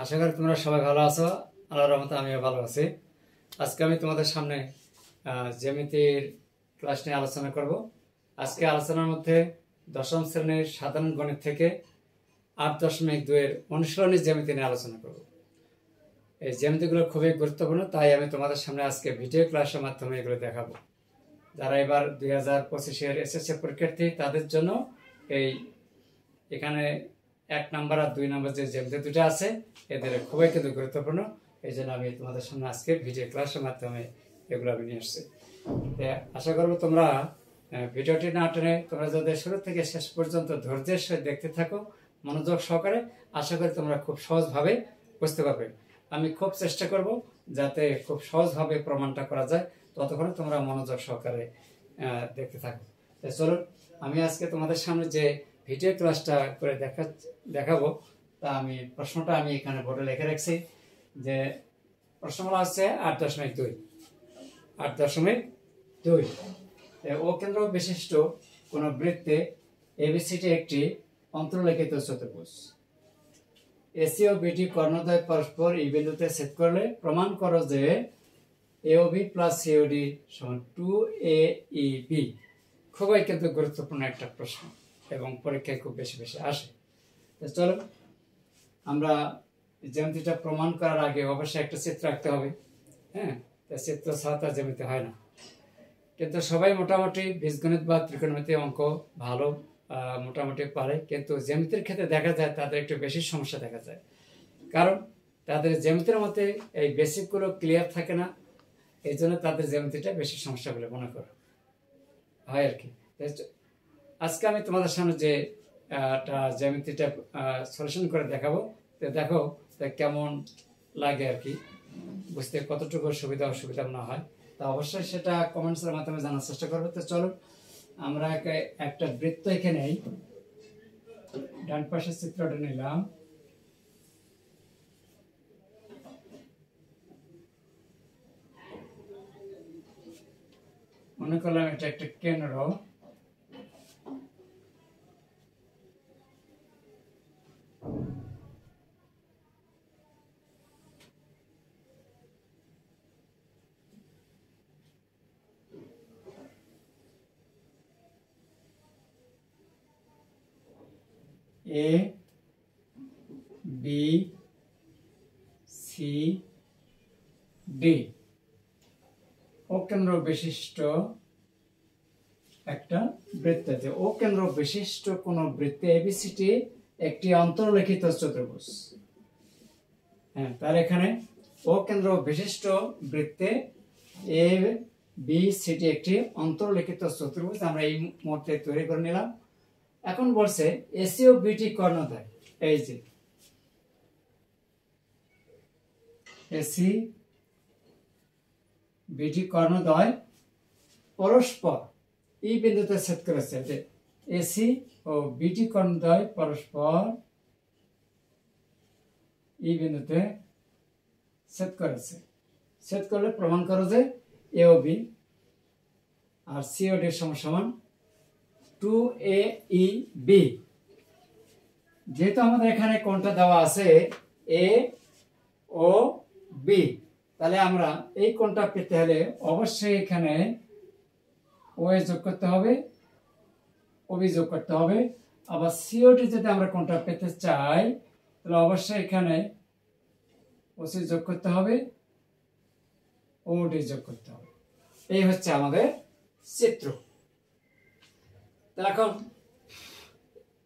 আশা করি তোমরা সবাই ভালো আছো। আল্লাহর রহমতে আমিও ভালো আছি। আজকে আমি তোমাদের সামনে জ্যামিতির ক্লাস নিয়ে আলোচনা করব। আজকে আলোচনার মধ্যে দশম শ্রেণীর সাধারণ গণিত থেকে 8.2-এর অনুশীলনী জ্যামিতি নিয়ে আলোচনা করব। এই জ্যামিতিগুলো খুবই গুরুত্বপূর্ণ, তাই আমি তোমাদের সামনে আজকে ভিডিও ক্লাসের মাধ্যমে এগুলো দেখাবো। যারা এবার 2025-এর এসএসসি পরীক্ষার্থী তাদের জন্য এখানে 1 নম্বর আর 2 নম্বর যে জ্যামিতি দুটো আছে এদের খুবই কিন্তু গুরুত্বপূর্ণ। এই জন্য আমি তোমাদের সামনে আজকে ভিডিও ক্লাসের মাধ্যমে এগুলো আমি নিয়ে আসছি। আশা করবো তোমরা ভিডিওটি না টেনে তোমরা যদি শুরু থেকে শেষ পর্যন্ত ধৈর্যের সহিত দেখতে থাকো মনোযোগ সহকারে, আশা করি তোমরা খুব সহজভাবে বুঝতে পারবে। আমি খুব চেষ্টা করব যাতে খুব সহজভাবে প্রমাণটা করা যায়, ততক্ষণে তোমরা মনোযোগ সহকারে দেখতে থাকো। চলো আমি আজকে তোমাদের সামনে যে ভিডিও ক্লাসটা করে দেখাবো তা প্রশ্নটা আমি এখানে বোর্ডে লিখে রাখছি। যে প্রশ্নগুলো আছে 8.2 ও কেন্দ্র বিশিষ্ট কোন বৃত্তে এবিসিটি একটি অন্তর্লিখিত চতুর্ভুজ। এসি ও বিটি কর্ণদ্বয় পরস্পর এই বিন্দুতে ছেদ করলে প্রমাণ করো যে এওবি প্লাস সিওডি সমান 2AEB। খুবই কিন্তু গুরুত্বপূর্ণ একটা প্রশ্ন এবং পরীক্ষায় খুব বেশি বেশি আসে। চলো আমরা জ্যামিতিটা প্রমাণ করার আগে অবশ্যই একটা চিত্র আঁকতে হবে। হ্যাঁ, চিত্র ছাড়া জ্যামিতি হয় না। কিন্তু সবাই মোটামুটি বীজগণিত বা ত্রিকোণমিতি অঙ্ক ভালো মোটামুটি পারে, কিন্তু জ্যামিতির ক্ষেত্রে দেখা যায় তাদের একটু বেশি সমস্যা দেখা যায়, কারণ তাদের জ্যামিতির মধ্যে এই বেসিকগুলো ক্লিয়ার থাকে না। এই জন্য তাদের জ্যামিতিটা বেশি সমস্যা বলে মনে করো হয় আর কি। আজকে আমি তোমাদের সামনে যে জ্যামিতিটা সলিউশন করে দেখাবো, দেখো কেমন লাগে আর কি, বুঝতে কতটুকু সুবিধা অসুবিধা না হয় তা অবশ্যই সেটা কমেন্টসের মাধ্যমে জানার চেষ্টা করবে। তো চলো আমরা একটা বৃত্ত এখানে ডান পাশের চিত্রটা নিলাম। মনে করলাম এটা একটা কেন্দ্র, এ বি সি ডি ও কেন্দ্র বিশিষ্ট একটা বৃত্ত। ও কেন্দ্র বিশিষ্ট কোন বৃত্তে এবিসিটি একটি অন্তর্লিখিত চতুর্ভুজ। হ্যাঁ, তার এখানে ও কেন্দ্র বিশিষ্ট বৃত্তে এ বি সিটি একটি অন্তর্লিখিত চতুর্ভুজ আমরা এই মুহূর্তে তৈরি করে নিলাম। এখন বলছে এসি ও বিটি কর্ণদ্বয়, এই যে এসি বিটি কর্ণদ্বয় পরস্পর এই বিন্দুতে ছেদ করেছে। যে এসি ও বিটি কর্ণদ্বয় পরস্পর এই বিন্দুতে ছেদ করেছে। ছেদ করলে প্রমাণ করো যে এওবি আর সিওডি সমান 2AEB। যেহেতু আমাদের এখানে কোণটা দেওয়া আছে এ ও বি, তাহলে আমরা এই কোণটা পেতে হলে অবশ্যই এখানে ওএ যোগ করতে হবে, ওবি যোগ করতে হবে। আবার সিওডি যদি আমরা কোণটা পেতে চাই তাহলে অবশ্যই এখানে ওসি যোগ করতে হবে, ওডি যোগ করতে হবে। এই হচ্ছে আমাদের চিত্র। এখন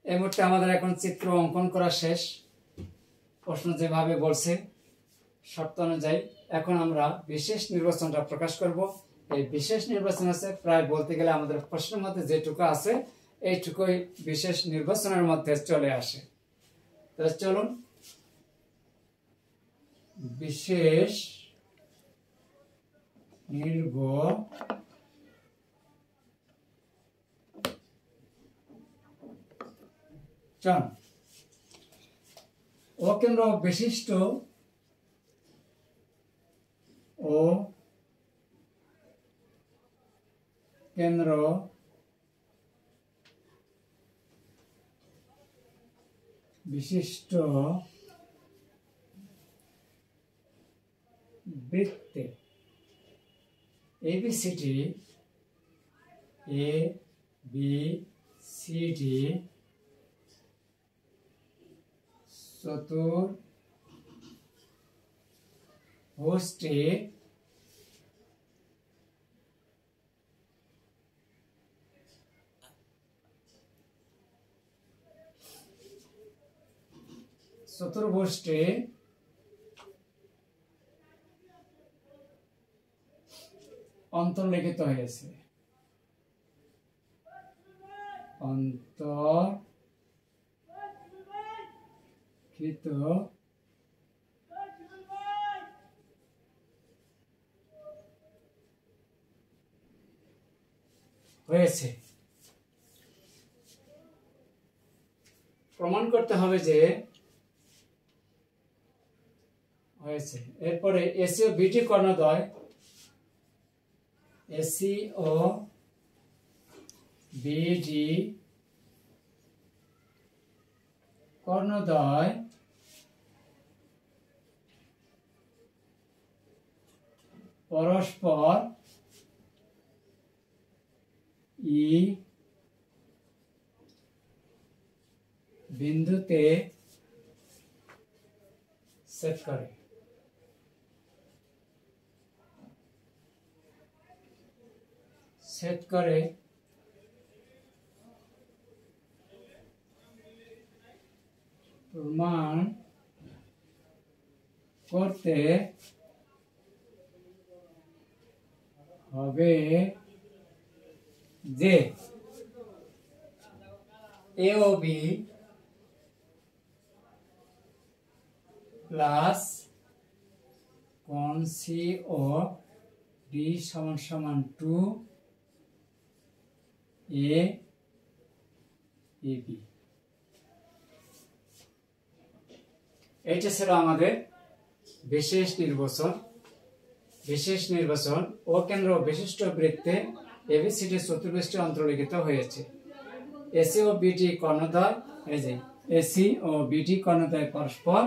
এই মুহূর্তে আমাদের এখন চিত্র অঙ্কন করা শেষ। প্রশ্ন যেভাবে বলছে শর্ত অনুযায়ী এখন আমরা বিশেষ নির্বাচনটা প্রকাশ করব। এই বিশেষ নির্বাচন আছে প্রায় বলতে গেলে আমাদের প্রশ্নের মধ্যে যেটুকু আছে এইটুকুই বিশেষ নির্বাচনের মধ্যে চলে আসে। তাহলে চলুন বিশেষ নির্বাচন ও কেন্দ্র বিশিষ্ট ও কেন্দ্র বিশিষ্ট বৃত্তে ABCD A B C D চতুর্ভুজটি অন্তর্লিখিত হয়েছে। অন্তর্লিখিত হয়েছে। প্রমাণ করতে হবে যে হয়েছে। এরপরে এসি ও বিটি কর্ণদ্বয় এসি ও বিডি কর্ণদ্বয় পরস্পর ই বিন্দুতে সেট করে। প্রমাণ করতে হবে যে এ ও বি প্লাস কোণ সি ও ডি সমান সমান 2 বি। এটা ছিল আমাদের বিশেষ নির্বাচন ও কেন্দ্র বিশিষ্ট বৃত্তে এবিসিডি চতুর্ভুজটি অন্তর্লিখিত হয়েছে। এসি ও বিটি কর্ণদ্বয়, এই যে এসি ও বিটি কর্ণদ্বয় পরস্পর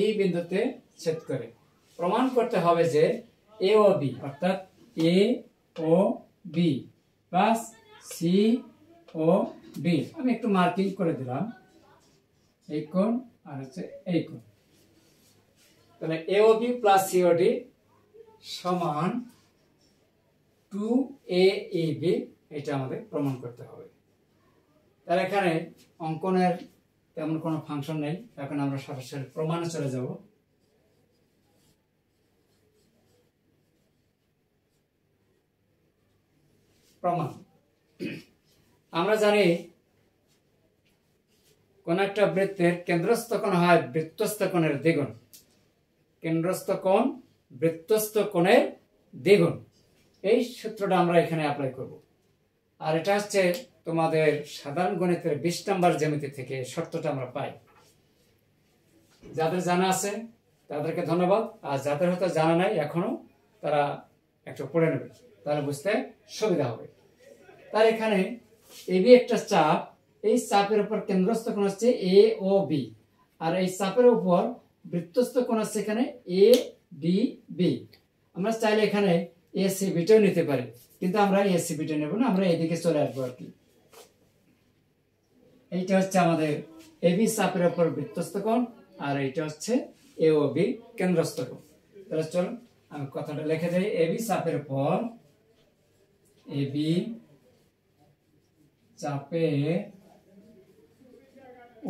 এই বিন্দুতে ছেদ করে। প্রমাণ করতে হবে যে এ ও বি অর্থাৎ এ ও বি প্লাস সি ও ডি, আমি একটু মার্কিং করে দিলাম, এই কোণ আর হচ্ছে এই কোণ, তাহলে এ ও বি প্লাস সি ও ডি সমান 2ab, এটা আমাদের প্রমাণ করতে হবে। তার এখানে অঙ্কনের তেমন কোনো ফাংশন নেই, এখন আমরা সরাসরি প্রমাণে চলে যাব। প্রমাণ আমরা জানি কোন একটা বৃত্তের কেন্দ্রস্থ কোণ হয় বৃত্তস্থ কোণের দ্বিগুণ। কেন্দ্রস্থ কোণ বৃত্তস্থ কোণের দ্বিগুণ, এই সূত্রটা আমরা এখানে অ্যাপ্লাই করব। আর এটা হচ্ছে তোমাদের সাধারণ গণিতের 20 নম্বর জ্যামিতি থেকে শর্তটা আমরা পাই। যাদের জানা আছে তাদেরকে ধন্যবাদ, আর যাদের হয়তো জানা নাই এখনো তারা একটু পড়ে নেবে, তাহলে বুঝতে সুবিধা হবে। তার এখানে এবি একটা চাপ, এই চাপের উপর কেন্দ্রস্থ কোণ হচ্ছে এ ও বি, আর এই চাপের উপর বৃত্তস্থ কোণ হচ্ছে এখানে এ ডি বি। আমরা চাইলে এখানে এসি বিটাও নিতে পারি, কিন্তু আমরা এসি বিটা নেব না, আমরা এদিকে চলে আসবো আর কি। এইটা হচ্ছে আমাদের এবি চাপের উপর বৃত্তস্থ কোণ, আর এইটা হচ্ছে এ ও বি কেন্দ্রস্থ কোণ। তাহলে চলো আমি কথাটা লিখে দেই। এবি চাপের উপর, এবি চাপের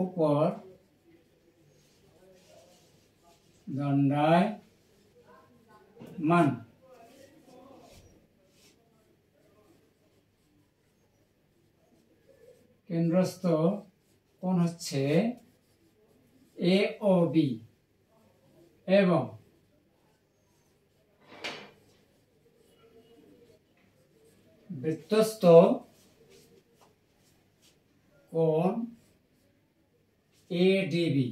উপর দণ্ডায়মান কেন্দ্রস্থ কোণ হচ্ছে এ ও বি এবং বৃত্তস্থ কোণ এডিবি,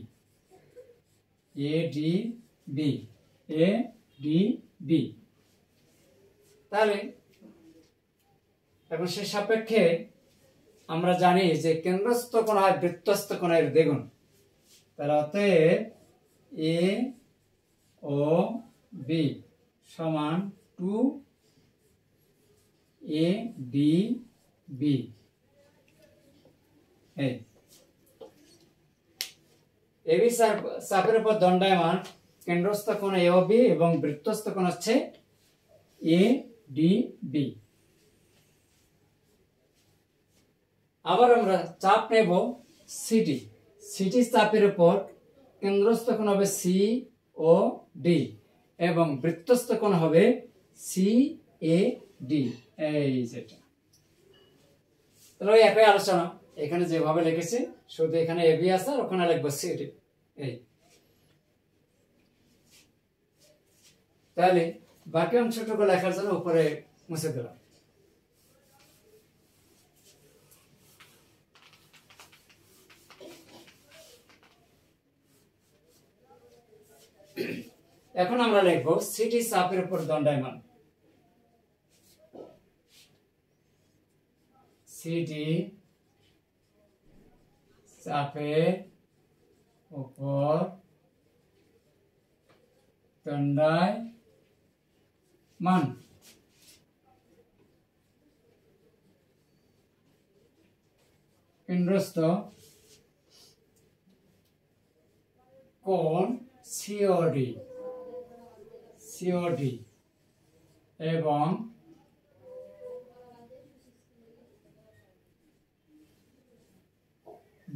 এডিবি। তাহলে এবং সে সাপেক্ষে আমরা জানি যে কেন্দ্রস্থ কোণ হয় বৃত্তস্থ কোণের দ্বিগুণ। তাহলে অতএব এ ও বি সমান 2ADB। এই এবি চাপের উপর দণ্ডায়মান কেন্দ্রস্থ কোণ AOB এবং বৃত্তস্থ কোণ হচ্ছে ADB। আবার আমরা চাপ নেব সিডি। সিডি চাপের উপর কেন্দ্রস্থ কোণ হবে COD এবং বৃত্তস্থ কোণ হবে CAD। এই যেটা তাহলে একই আলোচনা, এখানে যেভাবে লিখেছি শুধু এখানে এবি আছে আর ওখানে লিখবো সিডি। এই তাহলে বাকি অংশটুকু লেখার জন্য উপরে মুছে দিলাম। এখন আমরা লিখব সিডি চাপের উপর দণ্ডায়মান। সিডি চাপের উপর দণ্ডায়মান। কেন্দ্রস্থ কোণ COD এবং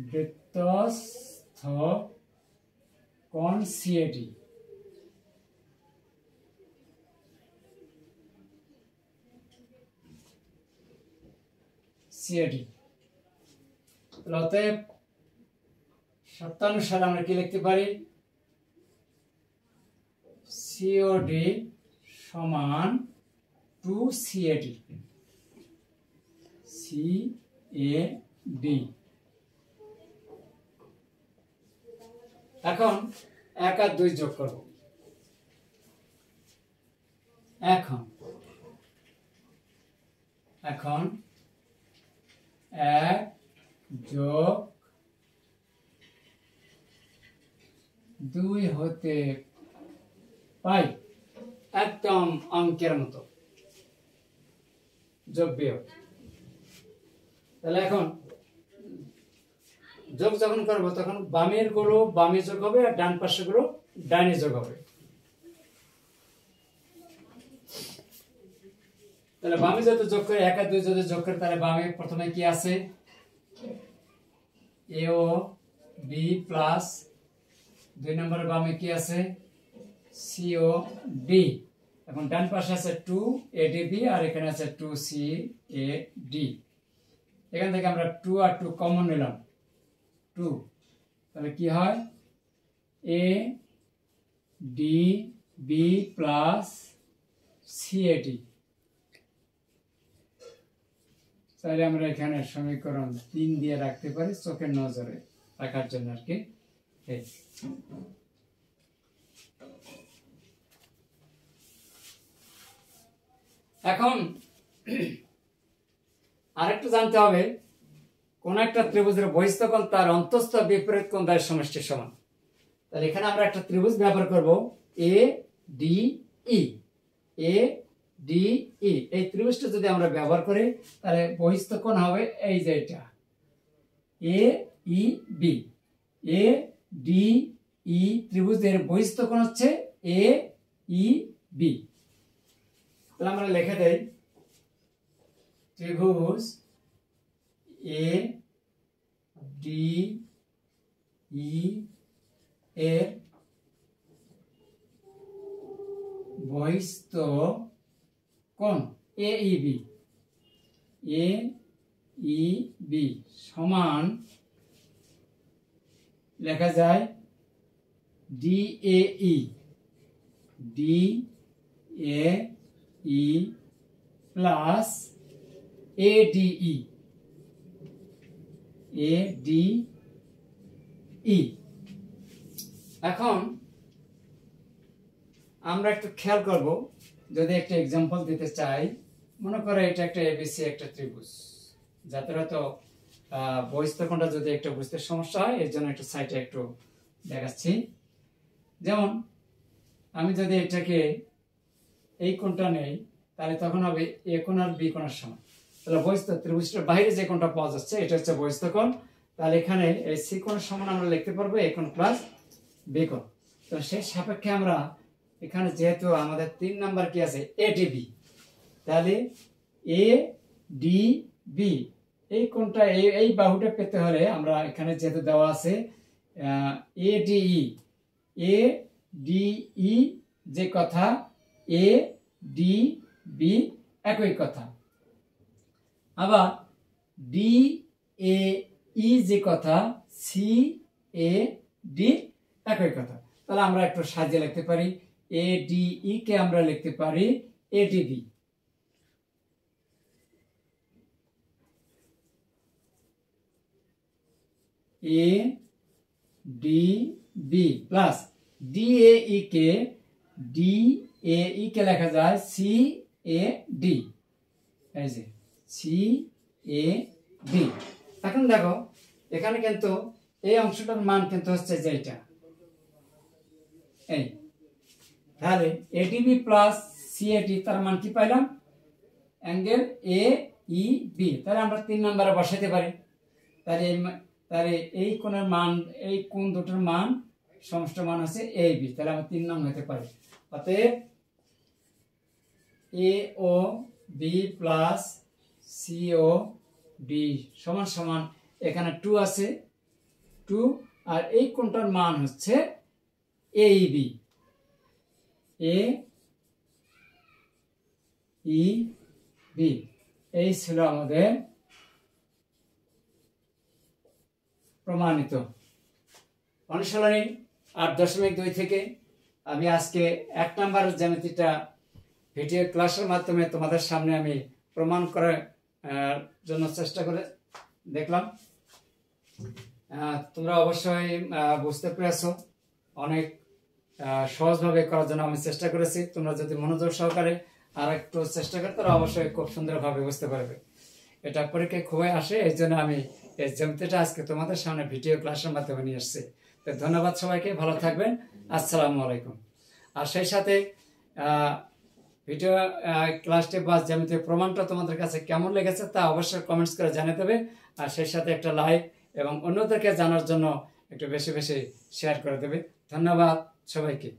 বৃত্তস্থ কোণ CAD। অতএব শর্তানুসারে আমরা কি লিখতে পারি? COD সমান 2CAD। এখন 1 আর 2 যোগ করব। এখন 1 যোগ 2 হতে পাই একদম অঙ্কের মতো যোগ বিয়োগ। তাহলে এখন যোগ যখন করবো তখন বামের গুলো বামে যোগ হবে আর ডান পাশের গুলো ডানে যোগ হবে। তাহলে বামে যত যোগ করে 1 আর 2 যদি যোগ করে তাহলে বামে প্রথমে কি আছে? AOB প্লাস 2 নম্বর বামে কি আছে? COD। এখন ডান পাশে আছে 2ADB আর এখানে আছে 2CAD। এখান থেকে আমরা 2 আর 2 কমন নিলাম 2, তাহলে কি হয়? ADB plus CAD। তাহলে আমরা এখানে সমীকরণ 3 দিয়ে রাখতে পারি চোখের নজরে রাখার জন্য আর কি। এখন আরেকটু জানতে হবে কোন একটা ত্রিভুজের বহিস্থ কোণ তার অন্তঃস্থ বিপরীত কোণ দ্বয়ের সমষ্টির সমান। তাহলে এখানে আমরা একটা ত্রিভুজ ব্যবহার করব ADE। এই ত্রিভুজটা যদি আমরা ব্যবহার করি তাহলে বহিস্থ কোণ হবে এই যে এটা AEB। ADE ত্রিভুজের বহিস্থ কোণ হচ্ছে AEB। তাহলে আমরা লিখে দেই ত্রিভুজ ADE এর বহিস্থ কোণ AEB সমান লেখা যায় DAE প্লাস ADE। এখন আমরা একটু খেয়াল করব, যদি একটা एग्जांपल দিতে চাই, মনে করে এটা একটা ABC একটা ত্রিভুজ, যাতে হয়তো বহিস্থ কোণটা যদি একটা বুঝতে সমস্যা হয় এর জন্য একটু সাইডে একটু দেখাচ্ছি। যেমন আমি যদি এটাকে এই কোণটা নেই, তাহলে তখন হবে এ কোণ আর বি কোণের সমান। তাহলে বহিস্থ ত্রিভুজটার বাইরে যে কোণটা পাওয়া যাচ্ছে এটা হচ্ছে বহিস্থ কোণ। তাহলে এখানে এই সি কোণের সমান আমরা লিখতে পারবো এ কোণ প্লাস বি কোণ। তো সেই সাপেক্ষে আমরা এখানে যেহেতু আমাদের 3 নাম্বার কি আছে এডিবি, তাহলে এ ডি বি এই কোণটা এই বাহুটা পেতে হলে আমরা এখানে যেহেতু দেওয়া আছে এ ডিই যে কথা, এ ডি বি একই কথা, আবার ডি এ ই যে কথা, সি এ ডি একই কথা। তাহলে আমরা একটু সাজিয়ে লিখতে পারি, এ ডি ই কে আমরা লিখতে পারি ADB. A D B plus D A E কে লেখা যায় সি এ ডি, এই যে সি এ ডি। এখন দেখো এখানে কিন্তু এই অংশটার মান কিন্তু হচ্ছে যেটা এই, তাহলে এডিবি প্লাস সিএডি তার মান কি পাইলাম অ্যাঙ্গেল এ ই বি। তাহলে আমরা 3 নম্বরে বসাতে পারি। তাহলে এই কোণের মান, এই কোণ দুটোর মান সমষ্টি মান হচ্ছে এ বি, তাহলে আমরা 3 নং হতে পারি। অতএব এ ও বি প্লাস সি ও ডি সমান সমান এখানে 2 আছে 2, আর এই কোণটার মান হচ্ছে A B, A E B. এই ছিল আমাদের প্রমাণিত অনুশীলনী 8.2 থেকে। আমি আজকে 1 নাম্বার জ্যামিতিটা ভিডিও ক্লাসের মাধ্যমে তোমাদের সামনে আমি প্রমাণ করার জন্য চেষ্টা করে দেখলাম। তোমরা অবশ্যই বুঝতে পেরেছো, অনেক সহজভাবে করার জন্য আমি চেষ্টা করেছি। তোমরা যদি মনোযোগ সহকারে আর একটু চেষ্টা করো তাহলে অবশ্যই খুব সুন্দরভাবে বুঝতে পারবে। এটা পরীক্ষায় খুবই আসে, এই জন্য আমি এই জ্যামিতিটা আজকে তোমাদের সামনে ভিডিও ক্লাসের মাধ্যমে নিয়ে এসেছি। তো ধন্যবাদ সবাইকে, ভালো থাকবেন, আসসালামু আলাইকুম। আর সেই সাথে ভিডিও ক্লাসটি বা জ্যামিতির প্রমাণটা তোমাদের কাছে কেমন লেগেছে তা অবশ্যই কমেন্টস করে জানিয়ে দেবে। আর সেই সাথে একটা লাইক এবং অন্যদেরকে জানার জন্য একটু বেশি বেশি শেয়ার করে দেবে। ধন্যবাদ সবাইকে।